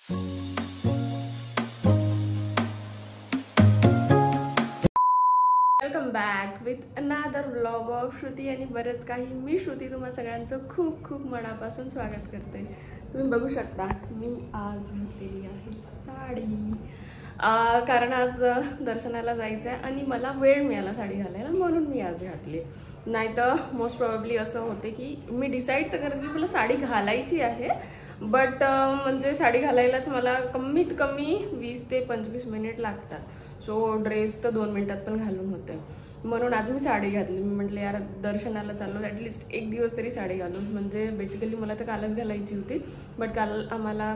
Welcome back with another vlog of Shruti आणि बरेच काही. मी श्रुती तुम्हा सगळ्यांचं खूप खूप मनापासून स्वागत करते. तुम्ही बघू शकता मी आज घातलेली आहे साडी, कारण आज दर्शनाला जायचं आहे आणि मला वेळ मिळाला साडी घालायला म्हणून मी आज घातली. नाही तर मोस्ट प्रॉबेबली असं होते की मी डिसाईड तर करते की मला साडी घालायची आहे, बट म्हणजे साडी घालायलाच मला कमीत कमी 20 ते 25 मिनिट लागतात. सो ड्रेस तर 2 मिनिटात पण घालून होते. म्हणून आज मी साडी घातली. मी म्हटलं यार दर्शनाला चाललो, ॲटलिस्ट एक दिवस तरी साडी घालून. म्हणजे बेसिकली मला तर कालच घालायची होती, बट काल आम्हाला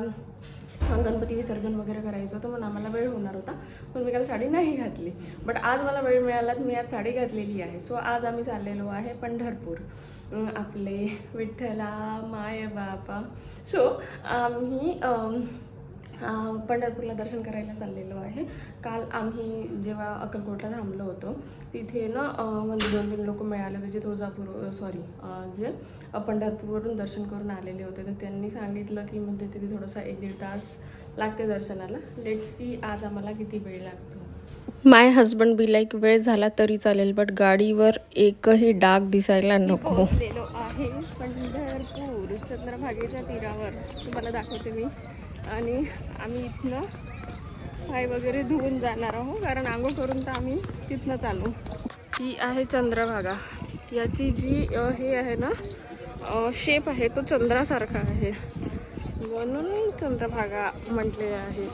गणपती विसर्जन वगैरे करायचं होतं म्हणून आम्हाला वेळ होणार होता, पण मी काल साडी नाही घातली. बट आज मला वेळ मिळाला, मी आज साडी घातलेली आहे. सो आज आम्ही चाललेलो आहे पंढरपूर, आपले विठ्ठला माय बापा. सो आम्ही पंढरपूरला दर्शन करायला चाललेलो आहे. काल आम्ही जेव्हा अक्कलकोटला थांबलो होतो तिथे ना म्हणजे 2-3 लोक मिळाले होते जे जे पंढरपूरवरून दर्शन करून आलेले होते. तर त्यांनी सांगितलं की म्हणजे तिथे थोडंसं 1-1.5 तास लागते दर्शनाला. लेट्स सी आज आम्हाला किती वेळ लागतो. माय हजबंड बी लाईक वेळ झाला तरी चालेल, बट गाडीवर एकही डाग दिसायला नको. पोहोचलेलो आहे पंढरपूर चंद्रभागेच्या तीरावर, तुम्हाला दाखवते मी. आणि आम्ही इथनं पाय वगैरे धुवून जाणार आहोत, कारण आंघोळ करून तर आम्ही तिथनं चालू. ही आहे चंद्रभागा. याची जी हे आहे ना शेप आहे तो चंद्रासारखा आहे, म्हणून चंद्रभागा म्हटले आहे.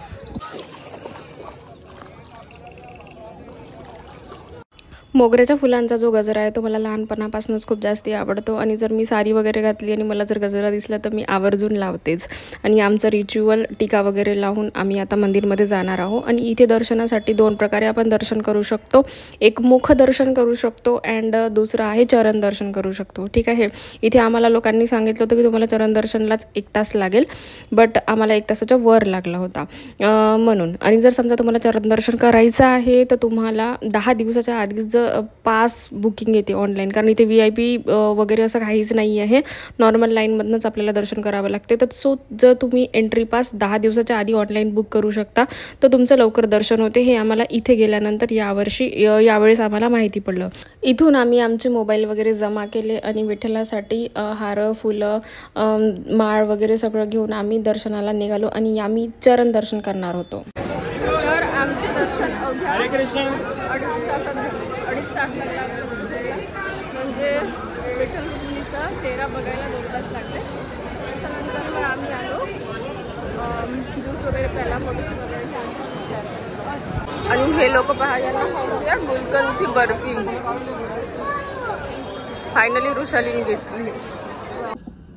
मोगऱ्याच्या फुलांचा जो गजरा आहे तो मला लहानपणापासूनच खूप जास्ती आवडतो. आणि जर मी साडी वगैरे घातली आणि मला जर गजरा दिसला तर मी आवर्जून लावतेच. आणि आमचं रिच्युअल टीका वगैरे लावून आम्ही आता मंदिरमध्ये जाणार आहोत. आणि इथे दर्शनासाठी 2 प्रकारे आपण दर्शन करू शकतो. एक मुख दर्शन करू शकतो अँड दुसरं आहे चरण दर्शन करू शकतो. ठीक आहे. इथे आम्हाला लोकांनी सांगितलं होतं की तुम्हाला चरण दर्शनलाच 1 तास लागेल, बट आम्हाला 1 तासाच्या वर लागला होता म्हणून. आणि जर समजा तुम्हाला चरण दर्शन करायचं आहे तर तुम्हाला 10 दिवसाच्या आधीच पास बुकिंग येते ऑनलाईन, कारण इथे VIP वगैरे असं काहीच नाही आहे. नॉर्मल लाईनमधनंच आपल्याला दर्शन करावं लागते. तर सो जर तुम्ही एंट्री पास 10 दिवसाच्या आधी ऑनलाईन बुक करू शकता तर तुमचं लवकर दर्शन होते. हे आम्हाला इथे गेल्यानंतर यावेळेस आम्हाला माहिती पडलं. इथून आम्ही आमचे मोबाईल वगैरे जमा केले आणि विठ्ठलासाठी हार फुलं माळ वगैरे सगळं घेऊन आम्ही दर्शनाला निघालो आणि आम्ही चरण दर्शन करणार होतो. तर आमचे दर्शन अवघ्या 2.5 तासात झाले. 2.5 तास लागला म्हणजे विठ्ठल रुक्मिणीचा चेहरा बघायला 2 तास लागले. त्याच्यानंतर मग आम्ही आलो ज्यूस वगैरे प्यायला, फोटोशूट वगैरे घ्यायला. आणि हे लोक पहा यांना खायची गुलकंदची बर्फी. फायनली रुशालीने घेतली.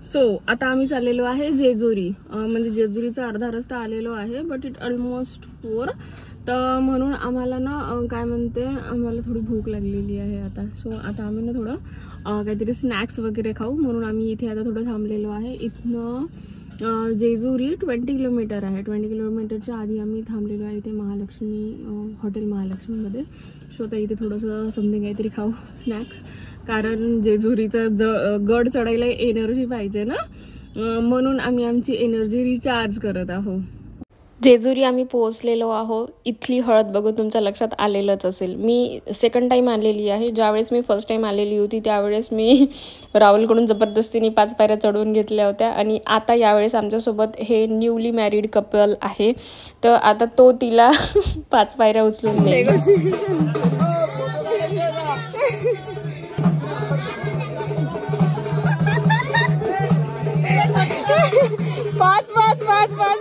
सो आता आम्ही चाललेलो आहे जेजुरी. म्हणजे जेजुरीचा अर्धा रस्ता आलेलो आहे, बट इट ऑलमोस्ट 4. तर म्हणून आम्हाला ना काय म्हणते आम्हाला थोडी भूक लागलेली आहे आता. सो आता आम्ही ना थोडं काहीतरी स्नॅक्स वगैरे खाऊ, म्हणून आम्ही इथे आता थोडं थांबलेलो आहे. इथनं जेजुरी 20 किलोमीटर आहे. 20 किलोमीटरच्या आधी आम्ही थांबलेलो आहे इथे हॉटेल महालक्ष्मीमध्ये. सो आता इथे थोडंसं समथिंग काहीतरी खाऊ स्नॅक्स, कारण जेजुरीचं गड चढायला एनर्जी पाहिजे ना, म्हणून आम्ही आमची एनर्जी रिचार्ज करत आहोत. जेजुरी आम्ही पोहोचलेलो आहोत. इथली हळद बघून तुमच्या लक्षात आलेलंच असेल. मी 2nd टाईम आलेली आहे. ज्यावेळेस मी 1st टाईम आलेली होती त्यावेळेस मी राहुलकडून जबरदस्तीने 5 पायऱ्या चढवून घेतल्या होत्या. आणि आता यावेळेस आमच्यासोबत हे न्यूली मॅरिड कपल आहे, तर आता तो तिला 5 पायऱ्या उचलून नेईल. 5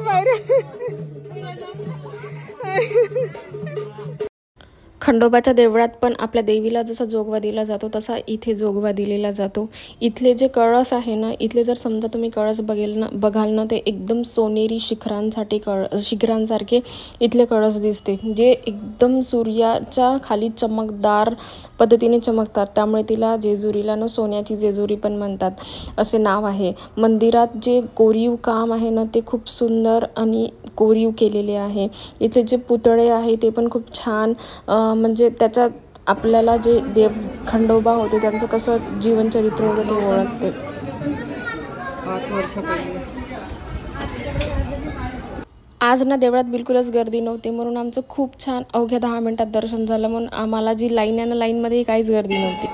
पायऱ्या. खंडोबाच्या देवळात पण आपल्या देवीला जसा जोगवा दिला जातो तसा इथे जोगवा दिलेला जातो. इथले जे कळस आहे ना, इथले जर समजा तुम्ही कळस बघाल ना ते एकदम सोनेरी शिखरांसारखे इथले कळस दिसते, जे एकदम सूर्याच्या खाली चमकदार पद्धतीने चमकतात. त्यामुळे तिला जेजुरीला ना सोन्याची जेजुरी पण म्हणतात असे नाव आहे. मंदिरात जे कोरीव काम आहे ना ते खूप सुंदर आणि कोरीव केलेले आहे. इथले जे पुतळे आहे ते पण खूप छान, म्हणजे त्याच्यात आपल्याला जे देव खंडोबा होते त्यांचं कसं जीवनचरित्र होतं ते ओळखते. 5 वर्षापूर्वी आज ना देवळात बिलकुलच गर्दी नव्हती, म्हणून आमचं खूप छान अवघ्या 10 मिनिटात दर्शन झालं. म्हणून आम्हाला जी लाईन आहे ना, लाईनमध्ये काहीच गर्दी नव्हती.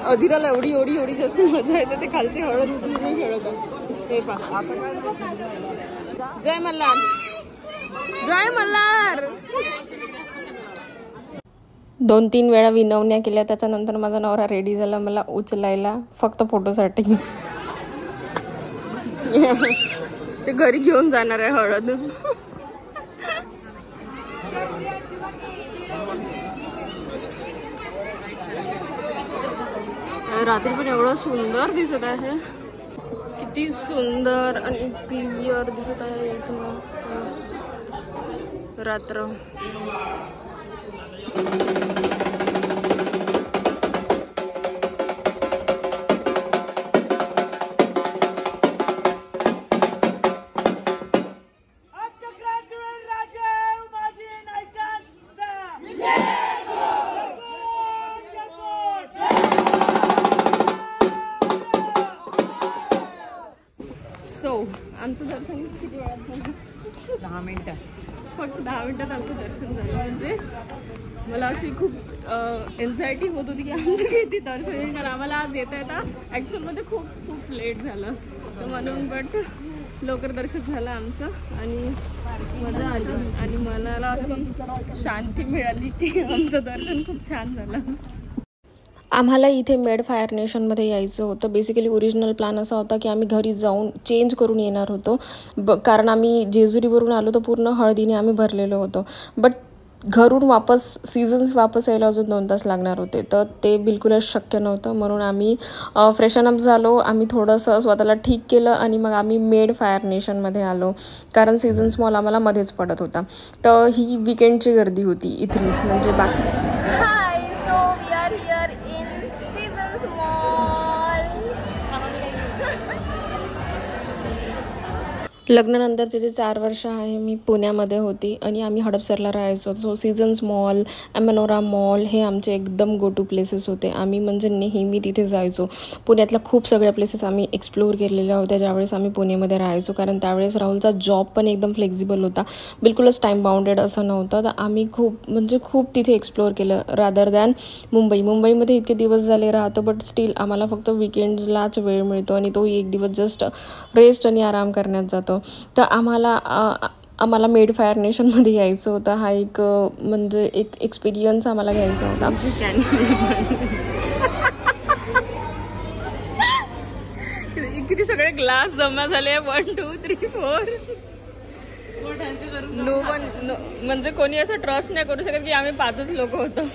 अधिराला एवढी एवढी एवढी जास्त मजा येते, ते खालची हळद उचलून खेळत. हे पहा, जय मल्हार, जय मल्हार. 2-3 वेळा विनवण्या केल्या. त्याच्यानंतर माझा नवरा रेडी झाला मला उचलायला, फक्त फोटोसाठी. ते घरी घेऊन जाणार आहे हळद. रात्री पण एवढं सुंदर दिसत आहे, किती सुंदर आणि क्लिअर दिसत आहे इथून रात्र. आमचं दर्शन किती वेळात झालं? 10 मिनिटं. फक्त 10 मिनिटात आमचं दर्शन झालं. म्हणजे मला अशी खूप एन्झायटी होत होती की आमचं किती दर्शन येईल, कारण आम्हाला आज येता येता ॲक्च्युअलमध्ये खूप खूप लेट झालं, तर म्हणून बट लवकर दर्शन झालं आमचं आणि मजा आली आणि मनाला अशी शांती मिळाली की आमचं दर्शन खूप छान झालं. आम्हाला इथे मेड फायर नेशनमध्ये यायचं होतं. बेसिकली ओरिजिनल प्लॅन असा होता की आम्ही घरी जाऊन चेंज करून येणार होतो, कारण आम्ही जेजुरीवरून आलो तर पूर्ण हळदीने आम्ही भरलेलो होतो. बट घरून वापस सीझन्स वापस यायला अजून 2 तास लागणार होते, तर ते बिलकुलच शक्य नव्हतं. म्हणून आम्ही फ्रेशन अप झालो, आम्ही थोडंसं स्वतःला ठीक केलं आणि मग आम्ही मेड फायर नेशनमध्ये आलो, कारण सीझन्स मॉल आम्हाला मध्येच पडत होता. तर ही विकेंडची गर्दी होती इथली, म्हणजे बाकी. लग्नानंतरचे जे 4 वर्ष आहे मी पुण्यामध्ये होती आणि आम्ही हडपसरला राहायचो. So seasons mall, minora mall हे आमचे एकदम गो टू प्लेसेस होते. आम्ही म्हणजे नेहमी तिथे जायचो. पुण्यातल्या खूप सगळ्या प्लेसेस आम्ही एक्सप्लोअर केलेल्या होत्या ज्यावेळेस आम्ही पुणेमध्ये राहायचो, कारण त्यावेळेस राहुलचा जॉब पण एकदम फ्लेक्झिबल होता, बिलकुलच टाईम बाउंडेड असं नव्हतं. तर आम्ही खूप तिथे एक्सप्लोअर केलं रादर दॅन मुंबईमध्ये इतके दिवस झाले राहतो, बट स्टील आम्हाला फक्त विकेंड्सलाच वेळ मिळतो आणि तोही एक दिवस जस्ट रेस्ट आणि आराम करण्यात जातो. तर आम्हाला मेड फायर नेशनमध्ये यायचं होतं. हा एक म्हणजे एक एक्सपिरियन्स आम्हाला घ्यायचा होता. किती सगळे ग्लास जमा झाले, 1 2 3 4. नो वन म्हणजे कोणी असं ट्रस्ट नाही करू शकत की आम्ही 5च लोक होतो.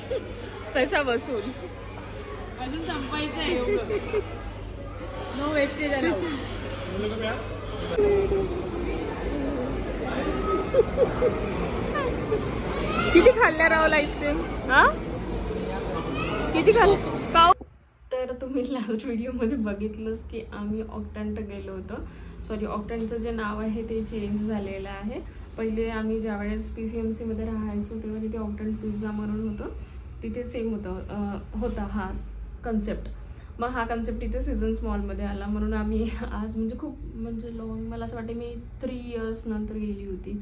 पैसा वसूल अजून संपायचं आहे. नो वेस्टेज आहे. किती खाल्ल्या राहुल आईस्क्रीम? हा किती खाल्ल्या? तर तुम्ही लास्ट व्हिडिओमध्ये बघितलंच की आम्ही ऑक्टंट गेलो होतो. सॉरी, ऑक्टंटचं जे नाव आहे ते चेंज झालेलं आहे. पहिले आम्ही ज्यावेळेस PCMC मध्ये राहायचो तेव्हा तिथे ऑक्टंट पिझ्झा म्हणून होतं, तिथे सेम होता हा कन्सेप्ट. मग हा कन्सेप्ट इथे सीझन्स मॉलमध्ये आला, म्हणून आम्ही आज म्हणजे लॉंग मला असं वाटते मी 3 इयर्स नंतर गेली होती.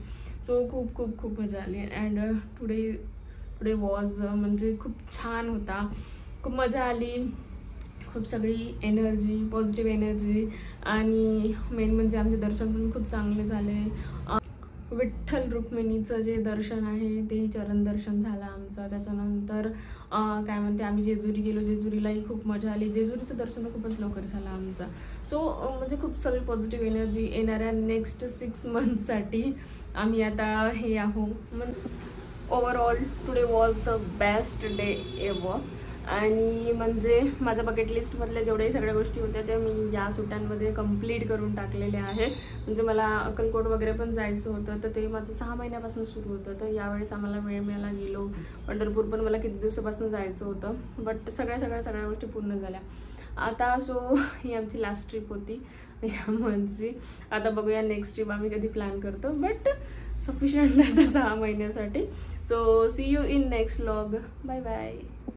सो खूप मजा आली. अँड टुडे वॉज म्हणजे खूप छान होता, खूप मजा आली, खूप सगळी एनर्जी, पॉझिटिव्ह एनर्जी. आणि मेन म्हणजे आमचे दर्शन पण खूप चांगले झाले. विठ्ठल रुक्मिणीचं जे दर्शन आहे तेही चरण दर्शन झालं आमचं. त्याच्यानंतर काय म्हणते आम्ही जेजुरी गेलो, जेजुरीलाही खूप मजा आली. जेजुरीचं दर्शन खूपच लवकर झालं आमचं. सो म्हणजे खूप सगळी पॉझिटिव्ह एनर्जी. येणाऱ्या नेक्स्ट 6 मंथसाठी आम्ही आता हे आहो. Overall today was the best day ever. आणि म्हणजे माझ्या बकेट लिस्टमधल्या जेवढ्याही सगळ्या गोष्टी होत्या त्या मी या सुट्ट्यांमध्ये कंप्लीट करून टाकलेल्या आहे. म्हणजे मला अक्कलकोट वगैरे पण जायचं होतं, तर ते माझं 6 महिन्यापासून सुरू होतं. तर यावेळेस आम्हाला वेळ मिळाला, गेलो. पंढरपूर पण मला किती दिवसापासून जायचं होतं, बट सगळ्या गोष्टी पूर्ण झाल्या आता. सो ही आमची लास्ट ट्रिप होती या मंथची. आता बघूया नेक्स्ट ट्रिप आम्ही कधी प्लॅन करतो, बट सफिशियंट आहे 6 महिन्यासाठी. So see you in next vlog. Bye bye.